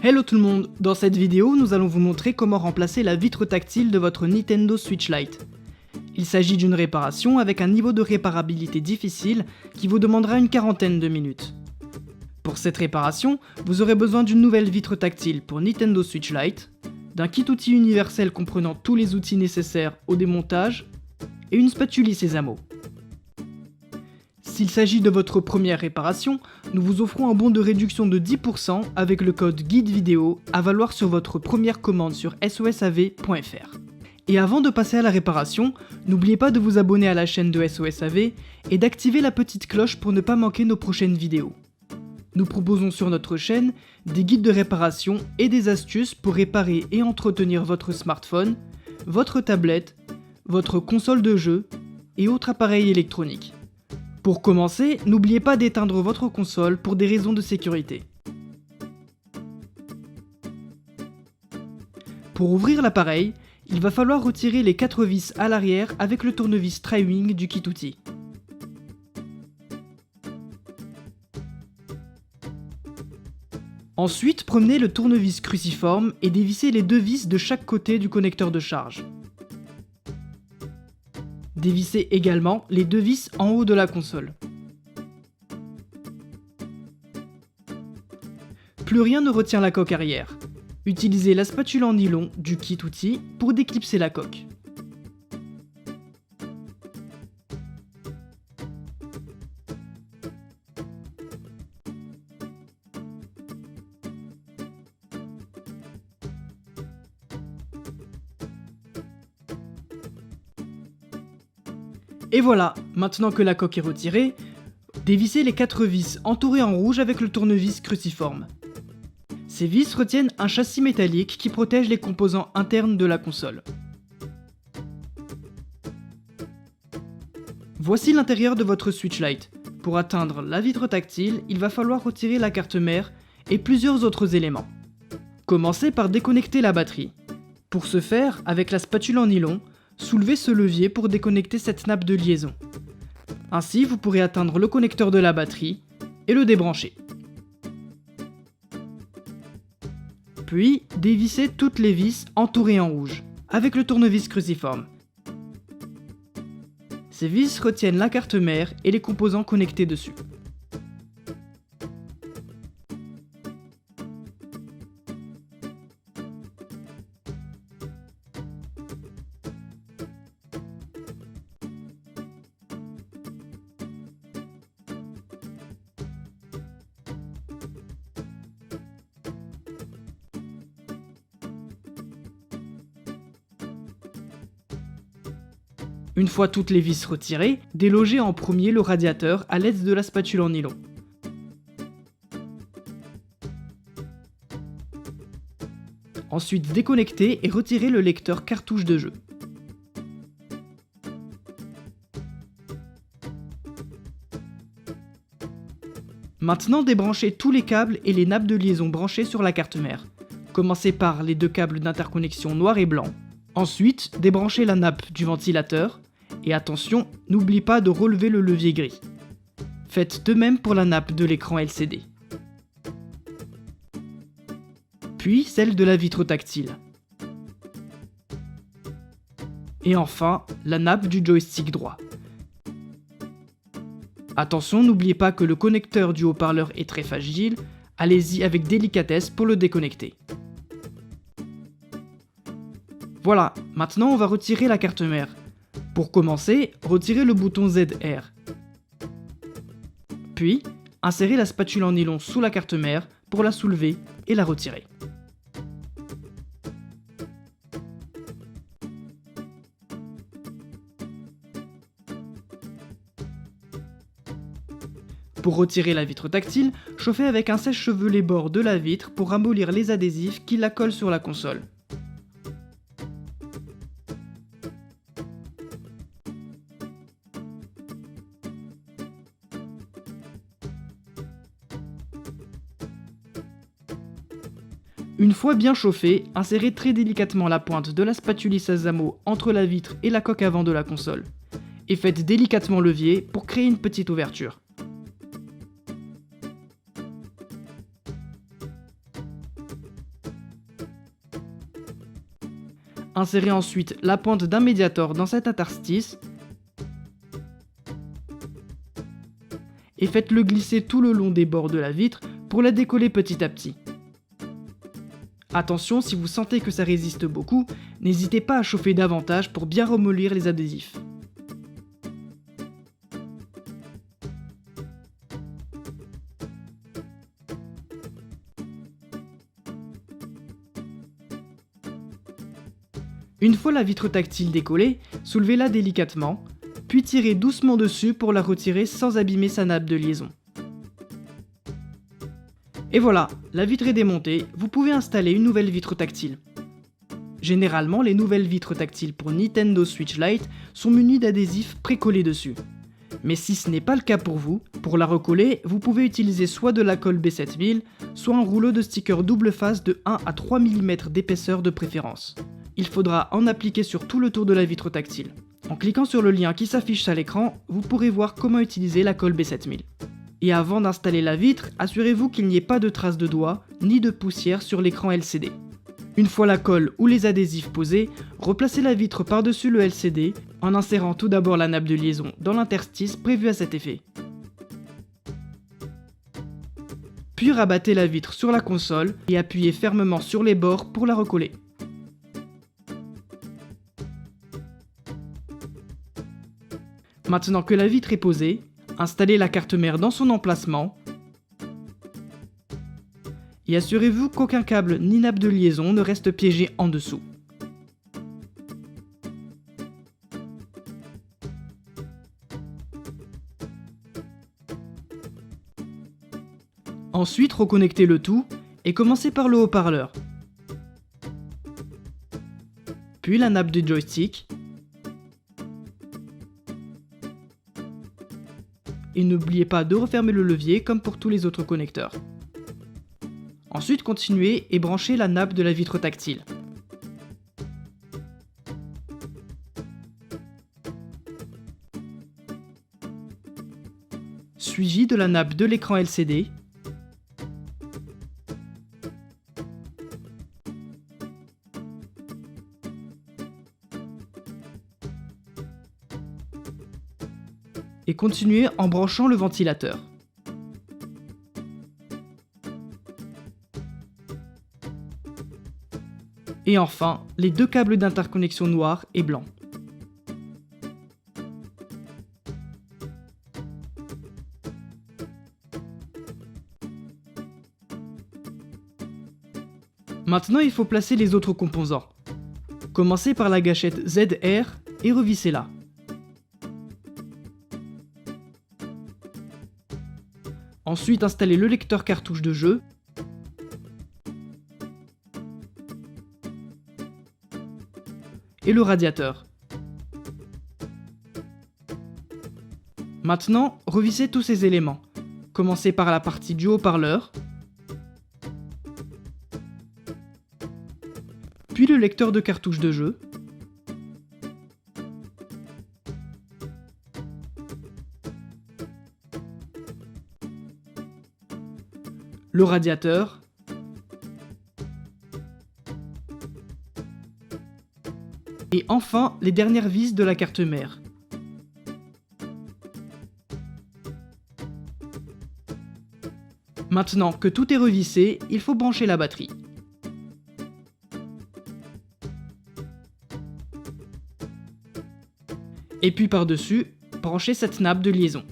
Hello tout le monde, dans cette vidéo nous allons vous montrer comment remplacer la vitre tactile de votre Nintendo Switch Lite. Il s'agit d'une réparation avec un niveau de réparabilité difficile qui vous demandera une quarantaine de minutes. Pour cette réparation, vous aurez besoin d'une nouvelle vitre tactile pour Nintendo Switch Lite, d'un kit outil universel comprenant tous les outils nécessaires au démontage, et une spatule Sésamo. S'il s'agit de votre première réparation, nous vous offrons un bon de réduction de 10% avec le code GUIDE-VIDEO à valoir sur votre première commande sur sosav.fr. Et avant de passer à la réparation, n'oubliez pas de vous abonner à la chaîne de SOSAV et d'activer la petite cloche pour ne pas manquer nos prochaines vidéos. Nous proposons sur notre chaîne des guides de réparation et des astuces pour réparer et entretenir votre smartphone, votre tablette, votre console de jeu et autres appareils électroniques. Pour commencer, n'oubliez pas d'éteindre votre console pour des raisons de sécurité. Pour ouvrir l'appareil, il va falloir retirer les 4 vis à l'arrière avec le tournevis Tri-Wing du kit outil. Ensuite, prenez le tournevis cruciforme et dévissez les 2 vis de chaque côté du connecteur de charge. Dévissez également les 2 vis en haut de la console. Plus rien ne retient la coque arrière. Utilisez la spatule en nylon du kit outil pour déclipser la coque. Et voilà, maintenant que la coque est retirée, dévissez les 4 vis entourées en rouge avec le tournevis cruciforme. Ces vis retiennent un châssis métallique qui protège les composants internes de la console. Voici l'intérieur de votre Switch Lite. Pour atteindre la vitre tactile, il va falloir retirer la carte mère et plusieurs autres éléments. Commencez par déconnecter la batterie. Pour ce faire, avec la spatule en nylon, soulevez ce levier pour déconnecter cette nappe de liaison. Ainsi, vous pourrez atteindre le connecteur de la batterie et le débrancher. Puis, dévissez toutes les vis entourées en rouge, avec le tournevis cruciforme. Ces vis retiennent la carte mère et les composants connectés dessus. Une fois toutes les vis retirées, délogez en premier le radiateur à l'aide de la spatule en nylon. Ensuite déconnectez et retirez le lecteur cartouche de jeu. Maintenant débranchez tous les câbles et les nappes de liaison branchées sur la carte mère. Commencez par les 2 câbles d'interconnexion noir et blanc. Ensuite, débranchez la nappe du ventilateur. Et attention, n'oublie pas de relever le levier gris. Faites de même pour la nappe de l'écran LCD. Puis celle de la vitre tactile. Et enfin, la nappe du joystick droit. Attention, n'oubliez pas que le connecteur du haut-parleur est très fragile, allez-y avec délicatesse pour le déconnecter. Voilà, maintenant on va retirer la carte mère. Pour commencer, retirez le bouton ZR. Puis, insérez la spatule en nylon sous la carte mère pour la soulever et la retirer. Pour retirer la vitre tactile, chauffez avec un sèche-cheveux les bords de la vitre pour ramollir les adhésifs qui la collent sur la console. Une fois bien chauffé, insérez très délicatement la pointe de la spatule Sésamo entre la vitre et la coque avant de la console. Et faites délicatement levier pour créer une petite ouverture. Insérez ensuite la pointe d'un médiator dans cet interstice et faites-le glisser tout le long des bords de la vitre pour la décoller petit à petit. Attention, si vous sentez que ça résiste beaucoup, n'hésitez pas à chauffer davantage pour bien ramollir les adhésifs. Une fois la vitre tactile décollée, soulevez-la délicatement, puis tirez doucement dessus pour la retirer sans abîmer sa nappe de liaison. Et voilà, la vitre est démontée, vous pouvez installer une nouvelle vitre tactile. Généralement, les nouvelles vitres tactiles pour Nintendo Switch Lite sont munies d'adhésifs précollés dessus. Mais si ce n'est pas le cas pour vous, pour la recoller, vous pouvez utiliser soit de la colle B7000, soit un rouleau de sticker double face de 1 à 3 mm d'épaisseur de préférence. Il faudra en appliquer sur tout le tour de la vitre tactile. En cliquant sur le lien qui s'affiche à l'écran, vous pourrez voir comment utiliser la colle B7000. Et avant d'installer la vitre, assurez-vous qu'il n'y ait pas de traces de doigts ni de poussière sur l'écran LCD. Une fois la colle ou les adhésifs posés, replacez la vitre par-dessus le LCD en insérant tout d'abord la nappe de liaison dans l'interstice prévu à cet effet. Puis rabattez la vitre sur la console et appuyez fermement sur les bords pour la recoller. Maintenant que la vitre est posée, installez la carte mère dans son emplacement et assurez-vous qu'aucun câble ni nappe de liaison ne reste piégé en dessous. Ensuite, reconnectez le tout et commencez par le haut-parleur, puis la nappe de joystick, et n'oubliez pas de refermer le levier comme pour tous les autres connecteurs. Ensuite, continuez et branchez la nappe de la vitre tactile. Suivi de la nappe de l'écran LCD. Et continuez en branchant le ventilateur. Et enfin, les deux câbles d'interconnexion noirs et blancs. Maintenant, il faut placer les autres composants. Commencez par la gâchette ZR et revissez-la. Ensuite, installez le lecteur cartouche de jeu et le radiateur. Maintenant, revissez tous ces éléments. Commencez par la partie du haut-parleur, puis le lecteur de cartouche de jeu, le radiateur, et enfin les dernières vis de la carte mère. Maintenant que tout est revissé, il faut brancher la batterie. Et puis par-dessus, branchez cette nappe de liaison.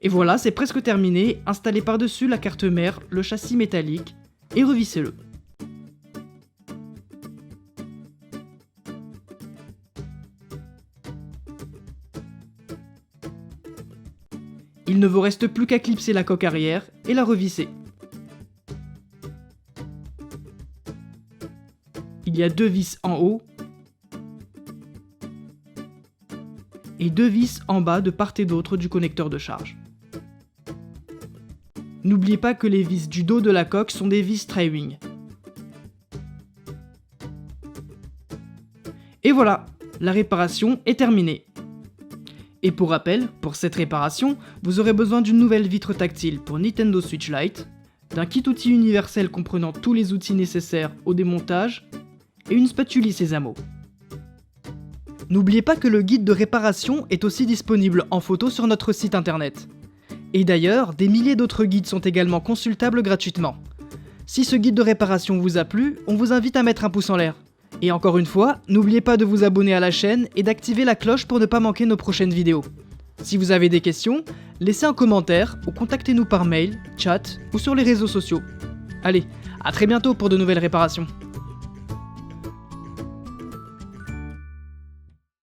Et voilà, c'est presque terminé, installez par-dessus la carte mère le châssis métallique et revissez-le. Il ne vous reste plus qu'à clipser la coque arrière et la revisser. Il y a deux vis en haut et deux vis en bas de part et d'autre du connecteur de charge. N'oubliez pas que les vis du dos de la coque sont des vis Tri-Wing. Et voilà, la réparation est terminée. Et pour rappel, pour cette réparation, vous aurez besoin d'une nouvelle vitre tactile pour Nintendo Switch Lite, d'un kit outil universel comprenant tous les outils nécessaires au démontage, et une spatule Sésamo. N'oubliez pas que le guide de réparation est aussi disponible en photo sur notre site internet. Et d'ailleurs, des milliers d'autres guides sont également consultables gratuitement. Si ce guide de réparation vous a plu, on vous invite à mettre un pouce en l'air. Et encore une fois, n'oubliez pas de vous abonner à la chaîne et d'activer la cloche pour ne pas manquer nos prochaines vidéos. Si vous avez des questions, laissez un commentaire ou contactez-nous par mail, chat ou sur les réseaux sociaux. Allez, à très bientôt pour de nouvelles réparations.